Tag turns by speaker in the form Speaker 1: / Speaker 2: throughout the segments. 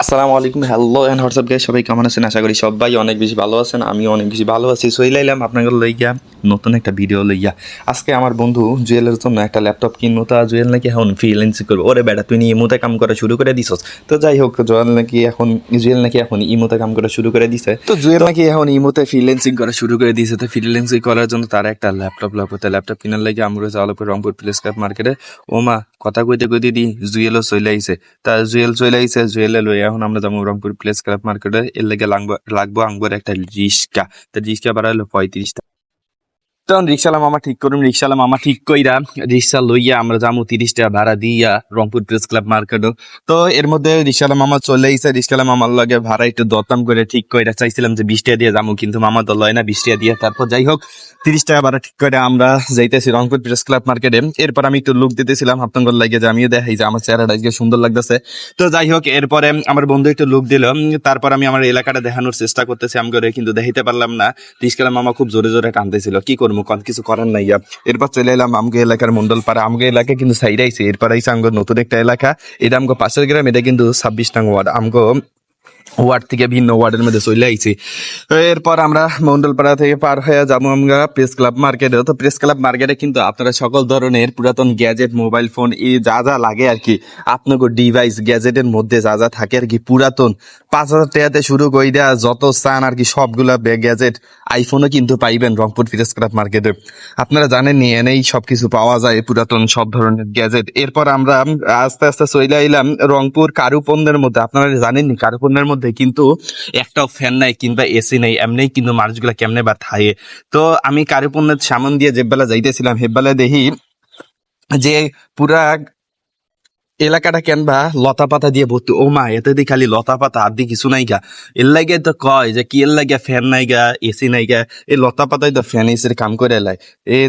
Speaker 1: আসসালামু আলাইকুম, hello and WhatsApp guys, সবাই কেমন আছেন? আশা করি সবাই অনেক বেশি ভালো আছেন। আমিও অনেক বেশি ভালো আছি। সইলাইলাম আপনাকে লইয়া নতুন একটা ভিডিও লইয়া। আজকে আমার বন্ধু জুয়েলের জন্য একটা ল্যাপটপ কিনবো, তা জুয়েল নাকি এখন ফ্রিল্যান্সিং করবে। ওরে বেটা, তুই ইমোতে কাম করা শুরু করে দিছস। তো যাই হোক, জুয়েল নাকি এখন ইমোতে কাম করা শুরু করে দিছে। তো জুয়েল নাকি এখন ইমোতে ফ্রিল্যান্সিং করা শুরু করে দিয়েছে। তো ফ্রিল্যান্সিং করার জন্য তার একটা ল্যাপটপ লাগবে। ল্যাপটপ কেনার লাগে আমরা যাওয়া রংপুর প্লেস ক্যাপ মার্কেটে। ওমা, কথা কইতে কইতে দি জুয়েলও চলে আইছে। তা জুয়েল চলে আইছে, জুয়েলে লই এখন আমরা যাবো রংপুর প্লেস ক্লাব মার্কেটে। এর লেগে লাগবো আঙ্গুর একটা রিক্সা। তো রিক্সা ভাড়া হলো 35 টাকা। তখন রিক্সালা মামা ঠিক কইরা রিক্সা লইয়া আমরা যাবো 30 টাকা ভাড়া দিয়া রংপুর প্রেস ক্লাব মার্কেটও। তো এর মধ্যে রিক্সালা মামা চলে আইছে। রিক্সালা মামার লগে ভাড়া একটু দরদাম করে ঠিক কইরা চাইছিলাম যে 20 টাকা দিয়ে যাবো, কিন্তু মামা তো লয় না 20 টাকা দিয়ে। তারপর যাই হোক, 30 টাকা ভাড়া ঠিক করে আমরা যাইতেছি রংপুর প্রেস ক্লাব মার্কেটে। এরপর আমি একটু লুক দিতেছিলাম আপনাদের লাগে, যে আমিও দেখাই যে আমার চেহারাটা আজকে সুন্দর লাগতেছে। তো যাই হোক, এরপরে আমার বন্ধু একটু লুক দিল। তারপর আমি আমার এলাকাটা দেখানোর চেষ্টা করতেছি আমগরে, কিন্তু দেখাইতে পারলাম না। রিক্সালা মামা খুব জোরে জোরে টানতেছিল, কি করবো, কিছু করার নাই। এরপর চলে এলাম আমগো এলাকার মন্ডলপাড়া। আমগো এলাকা কিন্তু সাইড আইছে। এরপর আইসে আমগো নতুন একটা এলাকা, এটা আমগো পাশের গ্রাম। এটা কিন্তু 26 নং ওয়ার্ড। আমগো ওয়ার্ড থেকে ভিন্ন ওয়ার্ডের মধ্যে চলে আইছি। এরপর আমরা মন্ডলপাড়া থেকে পার হয়ে যাবো আমরা প্রেস ক্লাব মার্কেটে। তো প্রেস ক্লাব মার্কেটে কিন্তু আপনারা সকল ধরনের পুরাতন গ্যাজেট, মোবাইল ফোন, এই যা যা লাগে আর কি, আপনাকে ডিভাইস গ্যাজেটের মধ্যে যা যা থাকে আর কি, পুরাতন 5,000 টাকাতে শুরু করে দেওয়া যত চান আর কি সবগুলা গ্যাজেট, আইফোনও কিন্তু পাইবেন রংপুর প্রেস ক্লাব মার্কেটে। আপনারা জানেন নি, এনেই সবকিছু পাওয়া যায়, পুরাতন সব ধরনের গ্যাজেট। এরপর আমরা আস্তে আস্তে চলে আইলাম রংপুর কারুপণ্যের মধ্যে। আপনারা জানেন নি, কারুপণ্যের মধ্যে কিন্তু একটাও ফ্যান নাই কিংবা এসি নাই, এমনি কিন্তু মানুষগুলা কেমনে বা থাকে। তো আমি কারুপণ্যের সামন দিয়ে যেবেলা যাইতেছিলাম, হেবেলা দেখি যে পুরা এলাকাটা কেনবা লতা পাতা দিয়ে ভর্তি। ও মা, এতে দি খালি লতা পাতা, আর দি কিছু নাই গা। এর লাগে তো কয় যে কি এর লাগে ফ্যান নাই গা, এসি নাই গা। এই লতা পাতাই তো ফ্যান এসির কাম করে এলাই।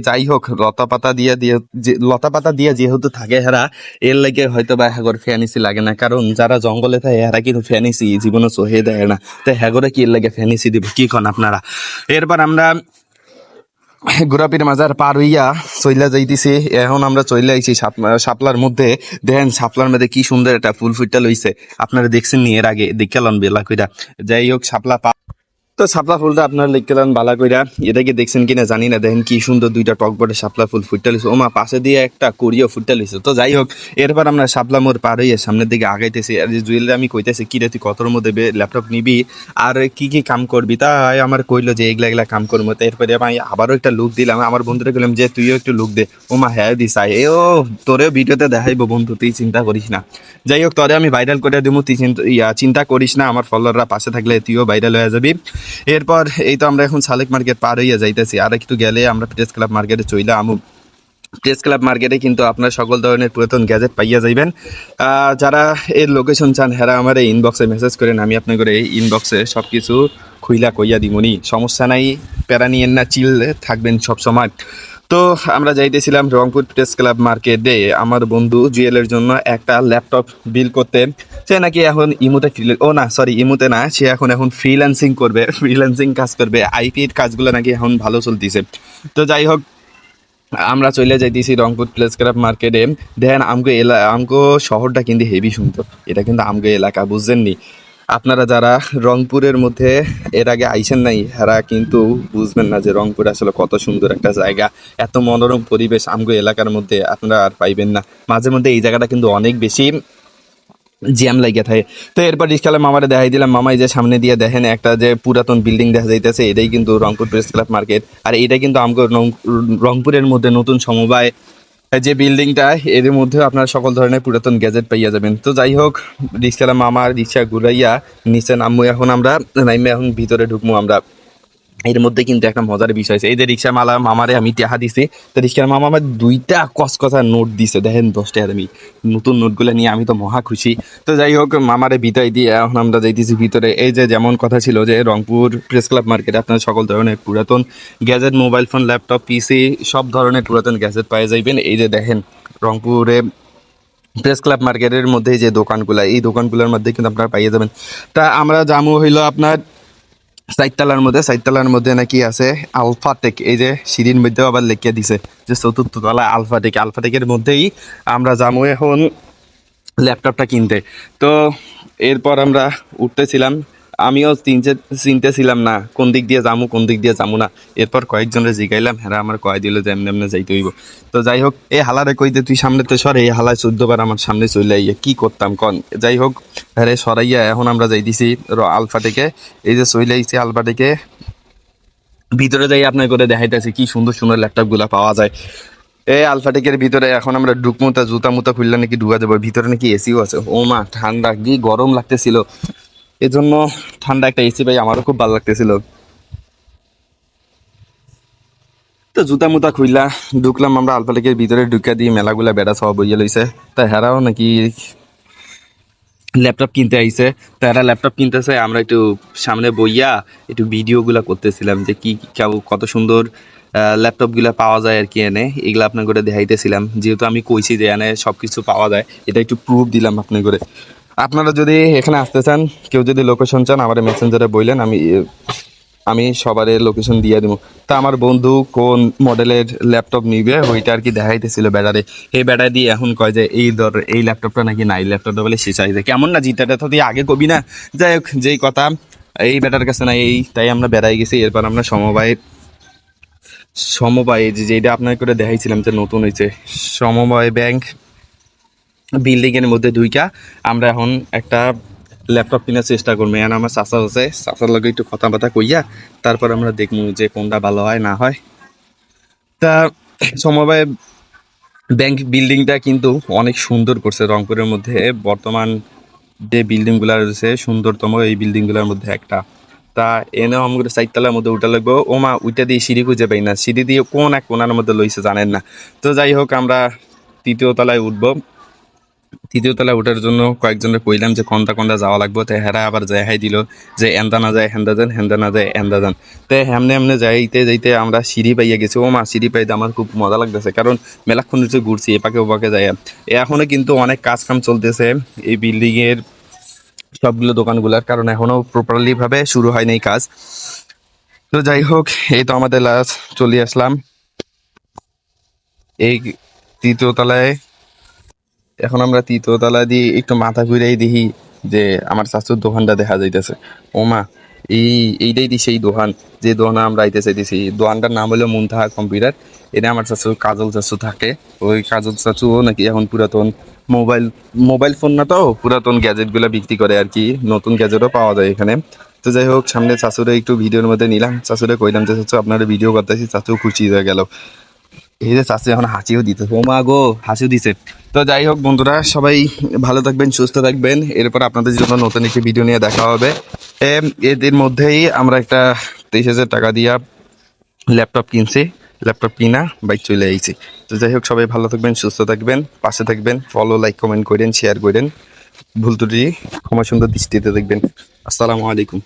Speaker 1: যাই হোক, লতা পাতা দিয়ে যেহেতু থাকে হেরা, এর লাগে হয়তো বা হ্যাগর ফ্যান এসি লাগে না। কারণ যারা জঙ্গলে থাকে হেরা কিন্তু ফ্যান এসি জীবনে চহে দেয় না। তো হ্যাগরে কি এর লাগে ফ্যান এসি দিব, কি কন আপনারা? এরপর আমরা গোরাপির মাজার পার হইয়া চইলা যাইতেছি। এখন আমরা চইলা আইছি শাপলার মধ্যে। দেখেন শাপলার মধ্যে কি সুন্দর একটা ফুল ফুটটা লইছে। আপনারা দেখছেন নি এর আগে? দেখালাম বেলা কইরা। যাই হোক, তো শাপলা ফুলটা আপনার লিখলাম বালা কইরা। এটাকে দেখছেন কিনা জানি না। দেখেন কি সুন্দর দুইটা টক বটে শাপলা ফুল ফুটটা লইছে। ওমা, পাশে দিয়ে একটা কোরিও ফুটটা লইছে। তো যাই হোক, এরপর আমরা শাপলা মোড় পার হইয়া সামনের দিকে আগাইতেছি। আর জুয়েল আমি কইতেছি, কি রে তুই কতর মধ্যে ল্যাপটপ নিবি আর কি কি কাম করবি? তাই আমার কইলো যে এগুলা এগুলা কাম করবো। তো এরপরে আমি আবারও একটা লুক দিলাম। আমার বন্ধুরা বললাম যে তুইও একটু লুক দে। ওমা হ্যাঁ দিস, ও তোরেও ভিডিওতে দেখাইবো বন্ধু, তুই চিন্তা করিস না। যাই হোক, তোরে আমি ভাইরাল করে দেবো, তুই চিন্তা করিস না। আমার ফলোয়াররা পাশে থাকলে তুইও ভাইরাল হয়ে যাবি। এরপর এই তো আমরা এখন সালেক মার্কেট পার হইয়া যাইতেছি। আর একটু গেলে আমরা প্রেস ক্লাব মার্কেটে চইলা আমু। প্রেস ক্লাব মার্কেটে কিন্তু আপনার সকল ধরনের পুরাতন গ্যাজেট পাইয়া যাইবেন। যারা এর লোকেশন চান হেরা আমার এই ইনবক্সে মেসেজ করেন, আমি আপনার করে এই ইনবক্সে সব কিছু খুইলা কইয়া দিমুনি, সমস্যা নাই। প্যারা নিয়েন না, চিল থাকবেন সব সময়। তো আমরা যাইতেছিলাম রংপুর প্রেস ক্লাব মার্কেটে আমার বন্ধু জুয়েলের জন্য একটা ল্যাপটপ বিল করতে। সে নাকি এখন ইমুতে না, সে এখন ফ্রিল্যান্সিং করবে, ফ্রিল্যান্সিং কাজ করবে। আইপির কাজগুলো নাকি এখন ভালো চলতেছে। তো যাই হোক, আমরা চলে যাইতেছি রংপুর প্লেস ক্লাব মার্কেটে। দেখেন আমগো শহরটা কিন্তু হেভি সুন্দর। এটা কিন্তু আমগো এলাকা, বুঝছেন নি? আপনারা যারা রংপুরের মধ্যে এর আগে আইসেন নাই, এরা কিন্তু বুঝবেন না যে রংপুর আসলে কত সুন্দর একটা জায়গা। এত মনোরম পরিবেশ আমগো এলাকার মধ্যে আপনারা আর পাইবেন না। মাঝে মধ্যে এই জায়গাটা কিন্তু অনেক বেশি জ্যাম লাগিয়ে থাকে। তো এরপর রিক্সালে মামারে দেখাই দিলাম। মামাই যে সামনে দিয়ে দেখেন একটা যে পুরাতন বিল্ডিং দেখা যাইতেছে, এটাই কিন্তু রংপুর প্রেস ক্লাব মার্কেট। আর এটা কিন্তু আমগো রংপুরের মধ্যে নতুন সমবায় যে বিল্ডিংটা, এর মধ্যে আপনারা সকল ধরনের পুরাতন গ্যাজেট পাইয়া যাবেন। তো যাই হোক, রিক্সালা মামার রিক্সা ঘুরাইয়া নিচে নামবো। এখন আমরা নাইমে এখন ভিতরে ঢুকবো আমরা। এর মধ্যে কিন্তু একটা মজার বিষয় আছে। এই যে রিক্সা মামারে আমি টাকা দিছি, তো রিক্সার মামা আমার 2টা কসকসা নোট দিছে। দেখেন 10 টাকার আমি নতুন নোটগুলো নিয়ে আমি তো মহা খুশি। তো যাই হোক, মামারে বিদায় দিয়ে এখন আমরা যাইতেছি ভিতরে। এই যে যেমন কথা ছিল যে রংপুর প্রেস ক্লাব মার্কেটে আপনার সকল ধরনের পুরাতন গ্যাজেট, মোবাইল ফোন, ল্যাপটপ, পিসি, সব ধরনের পুরাতন গ্যাজেট পাওয়া যাইবেন। এই যে দেখেন রংপুরে প্রেস ক্লাব মার্কেটের মধ্যে যে দোকানগুলো, এই দোকানগুলোর মধ্যে কিন্তু আপনারা পাইয়ে যাবেন। তা আমরা জামু হইলো আপনার সাইডতলার মধ্যে নাকি আছে আলফাটেক। এই যে সিঁড়ির মধ্যেও আবার লিখে দিছে যে 4র্থ তলা আলফাটেকের মধ্যেই আমরা যাবো এখন ল্যাপটপটা কিনতে। তো এরপর আমরা উঠতেছিলাম, আমিও চিনতেছিলাম না কোন দিক দিয়ে যামু কোন দিক দিয়ে যামু না। এরপর কয়েকজনের জিগাইলাম, হ্যাঁ আমার কয় দিল যে এমনি এমনি যাইতে হইব। তো যাই হোক, এই হালারে কইতে তুই সামনে তো সর, এই হালায় 14 বার আমার সামনে চলে আইয়া কি করতাম কন। যাই হোক, হ্যাঁ সরাইয়া এখন আমরা যাইতেছি আলফা থেকে। এই যে চলে আইছি আলফা থেকে, ভিতরে যাই আপনার করে দেখাইতেছি কি সুন্দর সুন্দর ল্যাপটপ গুলা পাওয়া যায় এই আলফাটেকের ভিতরে। এখন আমরা ঢুকমুতা জুতা মুতা খুললে নাকি ঢুকা যাবো, ভিতরে নাকি এসিও আছে। ও মা, ঠান্ডা কি গরম লাগতেছিল, এজন্য ঠান্ডা একটা এসি ভাই আমারও খুব ভালো লাগতেছিল। তো জুতা মুতা খুইলা ঢুকলাম আমরা আলফাটেকের ভিতরে, ঢুকা দিয়ে মেলাগুলা বেড়া সব বইয়ে লইছে। তা হেরাও নাকি ল্যাপটপ কিনতে আইছে। তারা ল্যাপটপ কিনতেছে, আমরা একটু সামনে বইয়া একটু ভিডিওগুলো করতেছিলাম যে কি কত সুন্দর ল্যাপটপগুলো পাওয়া যায় আর কি এনে, এগুলো আপনার করে দেখাইতেছিলাম। যেহেতু আমি কইছি যে এনে সব কিছু পাওয়া যায়, এটা একটু প্রুফ দিলাম আপনার করে। আপনারা যদি এখানে আসতে চান, কেউ যদি লোকেশন চান আমার মেসেঞ্জারে বললেন, আমি সবার লোকেশন দিয়ে দিব। তা আমার বন্ধু কোন মডেলের ল্যাপটপ নিবে ওইটা আর কি দেখাইতেছিল ব্যাটারে। এই ব্যাটারি দিয়ে এখন কয় যে এই ধর এই ল্যাপটপটা নাকি নাই, ল্যাপটপটা বলে শেষ হয়ে যায়। কেমন না জিটাটা তো তুই আগে কবি না। যাই হোক, যেই কথা এই ব্যাটার কাছে নাই, এই তাই আমরা বেড়াই গেছি। এরপর আমরা সমবায় যেটা আপনার করে দেখাইছিলাম যে নতুন হয়েছে, সমবায় ব্যাংক বিল্ডিং এর মধ্যে ঢুইকা আমরা এখন একটা ল্যাপটপ কেনার চেষ্টা করবো। এখন আমার চাচা আছে, চাচার লগে একটু কথাবার্তা কইয়া তারপর আমরা দেখবো যে কোনটা ভালো হয় না হয়। তা সমবায় ব্যাংক বিল্ডিংটা কিন্তু অনেক সুন্দর করছে রংপুরের মধ্যে। বর্তমান যে বিল্ডিং গুলা রয়েছে সুন্দরতম এই বিল্ডিং গুলার মধ্যে একটা। তা এনেও আমাদের 4 তলার মধ্যে উঠা লাগবো। ও মা, উইটা দিয়ে সিঁড়ি খুঁজে পাই না, সিঁড়ি দিয়ে কোন এক কোনার মধ্যে লইছে জানেন না। তো যাই হোক, আমরা 3য় তলায় উঠবো। 3য় তলায় ওঠার জন্য কয়েকজনের কইলাম যে কোনটা কোনটা যাওয়া লাগবে। তো হেরা আবার যাই দিল যে এন্দা না যায় হেন্দা যান, হেন্দা না যায় এন্দা যান। তো হেমনে হেমনে যাইতে যাইতে আমরা সিঁড়ি পাইয়া গেছি। ও মা, সিঁড়ি পাইতে আমার খুব মজা লাগতেছে, কারণ মেলাক্ষণ নিচে ঘুরছি এপাকে ওপাকে যাই। এখনো কিন্তু অনেক কাজ কাম চলতেছে এই বিল্ডিং এর সবগুলো দোকানগুলার, কারণ এখনো প্রপারলি ভাবে শুরু হয়নি এই কাজ। তো যাই হোক, এই তো আমাদের লাস্ট চলে আসলাম এই 3য় তলায়। এখন আমরা 3য় তলা দিয়ে একটু মাথা ঘুরেই দেখি যে আমার চাচুর দোকানটা দেখা যাইতেছে। ওমা, এইটাই দি সেই দোকান যে দোকানে আমরা আইতে চাইতেছি। দোকানটার নাম হলো মুনতাহা কম্পিউটার। এটা আমার চাচু কাজল চাচু থাকে। ওই কাজল চাচুও নাকি এখন পুরাতন মোবাইল মোবাইল ফোন না, তো পুরাতন গ্যাজেট গুলা বিক্রি করে আর কি, নতুন গ্যাজেটও পাওয়া যায় এখানে। তো যাই হোক, সামনে চাচুরে একটু ভিডিওর মধ্যে নিলাম, চাচুরে কইলাম যে চাচু আপনারা ভিডিও করতেছি। চাচু খুশি হয়ে গেল। এই যে চাচু এখন হাসিও দিতে, ও মা গো, হাসিও দিছে। তো যাই হোক বন্ধুরা, সবাই ভালো থাকবেন, সুস্থ থাকবেন। এরপর আপনাদের জন্য নতুন একটি ভিডিও নিয়ে দেখা হবে। এদের মধ্যেই আমরা একটা 23,000 টাকা দিয়া ল্যাপটপ কিনছি। ল্যাপটপ কিনা বাইক চলে আইছি। তো যাই হোক, সবাই ভালো থাকবেন, সুস্থ থাকবেন, পাশে থাকবেন, ফলো লাইক কমেন্ট করেন, শেয়ার করেন, ভুল ত্রুটি ক্ষমা সুন্দর দৃষ্টিতে দেখবেন। আসসালামু আলাইকুম।